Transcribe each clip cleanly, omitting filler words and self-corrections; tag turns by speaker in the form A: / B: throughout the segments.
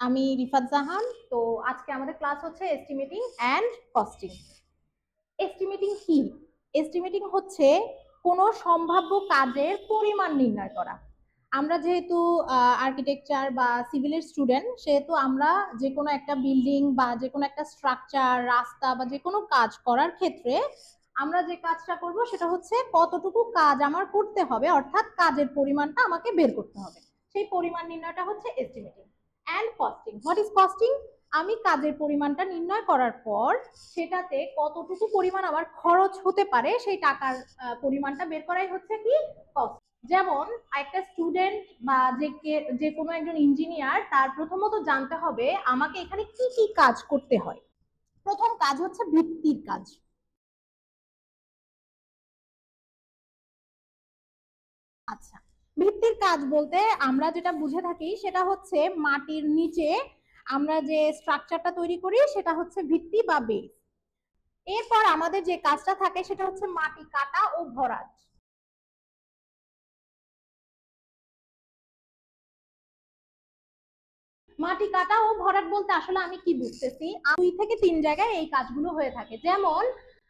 A: আমি রিফাত জাহান। তো আজকে আমাদের ক্লাস হচ্ছে এস্টিমেটিং অ্যান্ড কস্টিং। এস্টিমেটিং কি? এস্টিমেটিং হচ্ছে কোনো সম্ভাব্য কাজের পরিমাণ নির্ণয় করা। আমরা যেহেতু আর্কিটেকচার বা সিভিলের স্টুডেন্ট, সেহেতু আমরা যে কোনো একটা বিল্ডিং বা যে কোনো একটা স্ট্রাকচার, রাস্তা বা যে কোনো কাজ করার ক্ষেত্রে আমরা যে কাজটা করব সেটা হচ্ছে কতটুকু কাজ আমার করতে হবে, অর্থাৎ কাজের পরিমাণটা আমাকে বের করতে হবে। সেই পরিমাণ নির্ণয়টা হচ্ছে estimating. And costing, what is costing? আমি কাজের পরিমাণটা নির্ণয় করার পর সেটাতে কতটুকু পরিমাণ আমার খরচ হতে পারে সেই টাকার পরিমাণটা বের করাই হচ্ছে কি কস্ট। যেমন একটা স্টুডেন্ট বা যে কোনো একজন ইঞ্জিনিয়ার, তার প্রথমত জানতে হবে আমাকে এখানে কি কি কাজ করতে হয়। প্রথম কাজ হচ্ছে ভিত্তির কাজ। আচ্ছা, ভিত্তির কাজ বলতে আমরা যেটা বুঝে থাকি সেটা হচ্ছে মাটির নিচে আমরা যে স্ট্রাকচারটা তৈরি করি সেটা হচ্ছে ভিত্তি বা বেস। এরপর আমাদের যে কাজটা থাকে সেটা হচ্ছে মাটি কাটা ও ভরাট। মাটি কাটা ও ভরাট বলতে আসলে আমি কি বুঝতেছি, 2 থেকে 3 জায়গায় এই কাজগুলো হয়ে থাকে। যেমন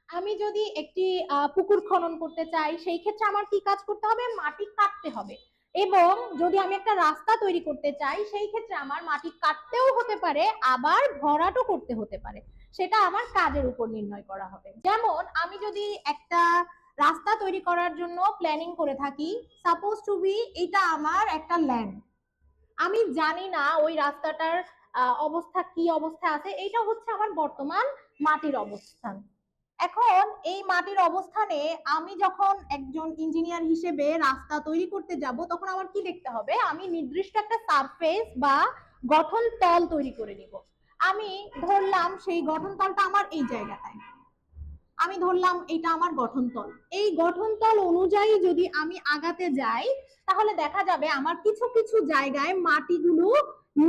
A: আমি যদি একটি পুকুর খনন করতে চাই, সেই ক্ষেত্রে আমার কি কাজ করতে হবে? মাটি কাটতে হবে। এবং যদি আমি একটা রাস্তা তৈরি করতে চাই, সেই ক্ষেত্রে আমার মাটি কাটতেও হতে পারে, আবার ভরাটও করতে হতে পারে। সেটা আমার কাজের উপর নির্ণয় করা হবে। যেমন আমি যদি একটা রাস্তা তৈরি করার জন্য প্ল্যানিং করে থাকি, সাপোজ টু বি এটা আমার একটা ল্যান্ড, আমি জানি না ওই রাস্তাটার অবস্থা কি অবস্থায় আছে, এইটা হচ্ছে আমার বর্তমান মাটির অবস্থান। এখন এই মাটির অবস্থানে আমি যখন একজন ইঞ্জিনিয়ার হিসেবে রাস্তা তৈরি করতে যাব, তখন আমার কি দেখতে হবে? আমি নির্দিষ্ট একটা সারফেস বা গঠন তল তৈরি করে নিব। আমি ধরলাম সেই গঠন তলটা আমার এই জায়গাটায়, আমি ধরলাম এটা আমার গঠনতল। এই গঠনতল অনুযায়ী যদি আমি আগাতে যাই, তাহলে দেখা যাবে আমার কিছু কিছু জায়গায় মাটিগুলো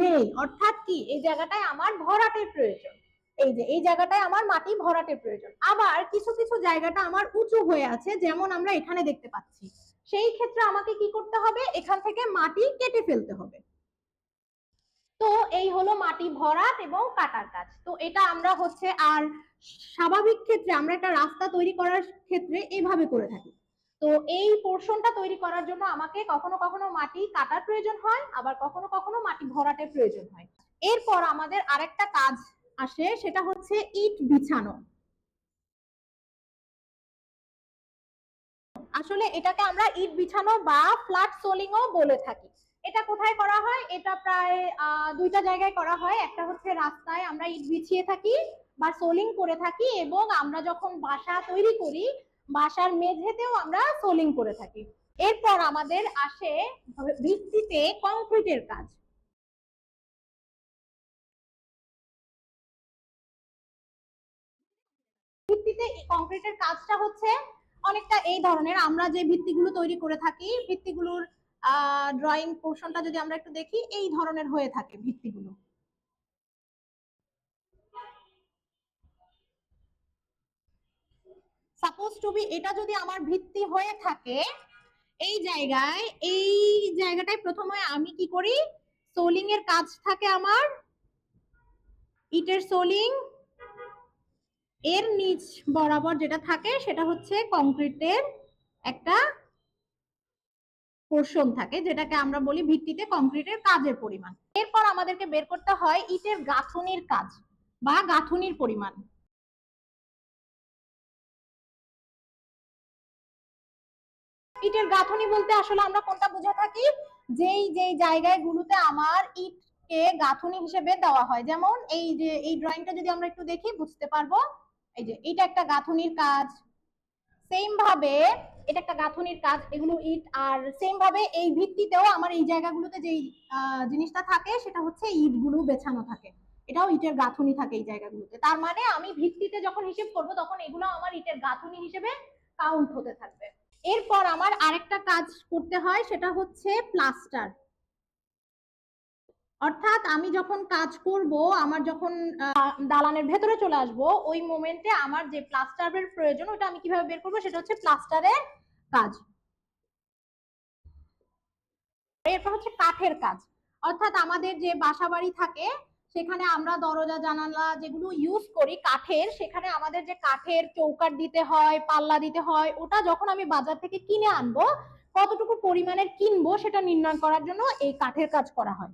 A: নেই, অর্থাৎ কি এই জায়গাটায় আমার ভরাটের প্রয়োজন। এই যে এই জায়গাটায় আমার মাটি ভরাটের প্রয়োজন। আবার কিছু কিছু জায়গাটা আমার উঁচু হয়ে আছে, যেমন আমরা এখানে দেখতে পাচ্ছি। সেই ক্ষেত্রে আমাকে কি করতে হবে? এখান থেকে মাটি কেটে ফেলতে হবে। তো এই হলো মাটি ভরাট এবং কাটার কাজ। তো এটা আমরা হচ্ছে আর স্বাভাবিক ক্ষেত্রে আমরা একটা রাস্তা তৈরি করার ক্ষেত্রে এইভাবে করে থাকি। তো এই পোর্শনটা তৈরি করার জন্য আমাকে কখনো কখনো মাটি কাটার প্রয়োজন হয়, আবার কখনো কখনো মাটি ভরাটের প্রয়োজন হয়। এরপর আমাদের আরেকটা কাজ আসে, সেটা হচ্ছে ইট বিছানো। আসলে এটাকে আমরা ইট বিছানো বা ফ্ল্যাট সোলিংও বলে থাকি। এটা কোথায় করা হয়? এটা প্রায় 2টা জায়গায় করা হয়। একটা হচ্ছে রাস্তায় আমরা ইট বিছিয়ে থাকি বা সোলিং করে থাকি, এবং আমরা যখন বাসা তৈরি করি বাসার মেঝেতেও আমরা সোলিং করে থাকি। এরপর আমাদের আসে ভিত্তিতে কংক্রিটের কাজ। ভিত্তিতে কংক্রিটের কাজটা হচ্ছে অনেকটা এই ধরনের। আমরা যে ভিত্তিগুলো তৈরি করে থাকি, ভিত্তিগুলোর ড্রয়িং পোর্শনটা যদি আমরা একটু দেখি, এই ধরনের হয়ে থাকে ভিত্তিগুলো। সাপোজ টু বি এটা যদি আমার ভিত্তি হয়ে থাকে, এই জায়গায় এই জায়গাটায় প্রথমে আমি কি করি? সোলিং এর কাজ থাকে আমার, ইটের সোলিং। এর নিচ বরাবর যেটা থাকে সেটা হচ্ছে কংক্রিটের একটা পোর্শন থাকে, যেটাকে আমরা বলি ভিত্তিতে কংক্রিটের কাজের পরিমাণ। এরপর আমাদেরকে বের করতে হয় ইটের গাঁথুনির কাজ বা গাঁথুনির পরিমাণ। ইটের গাঁথুনি বলতে আসলে আমরা কোনটা বুঝে থাকি? যেই যেই জায়গাগুলোতে আমার ইটকে গাঁথুনি হিসেবে দেওয়া হয়। যেমন এই যে এই ড্রয়িংটা যদি আমরা একটু দেখি বুঝতে পারবো। এই যে এটা একটা গাঁথুনির কাজ, সেম ভাবে এটা একটা গাঁথুনির কাজ, এগুলো ইট। আর সেম ভাবে এই ভিত্তিতেও আমার এই জায়গাগুলোতে যেই জিনিসটা থাকে সেটা হচ্ছে ইট গুলো বেছানো থাকে, এটাও ইটের গাঁথুনি থাকে এই জায়গাগুলোতে। তার মানে আমি ভিত্তিতে যখন হিসেব করব তখন এগুলো আমার ইটের গাঁথুনি হিসেবে কাউন্ট হতে থাকবে। এরপর আমার আরেকটা কাজ করতে হয়, সেটা হচ্ছে প্লাস্টার। অর্থাৎ আমি যখন কাজ করব, আমার যখন দালানের ভেতরে চলে আসব, ওই মোমেন্টে আমার যে প্লাস্টারের প্রয়োজন ওটা আমি কিভাবে বের করবো, সেটা হচ্ছে প্লাস্টারের কাজ। এরপর হচ্ছে কাঠের কাজ। অর্থাৎ আমাদের যে বাসাবাড়ি থাকে সেখানে আমরা দরজা জানালা যেগুলো ইউজ করি কাঠের, সেখানে আমাদের যে কাঠের চৌকাঠ দিতে হয়, পাল্লা দিতে হয়, ওটা যখন আমি বাজার থেকে কিনে আনবো কতটুকু পরিমাণের কিনবো সেটা নির্ণয় করার জন্য এই কাঠের কাজ করা হয়।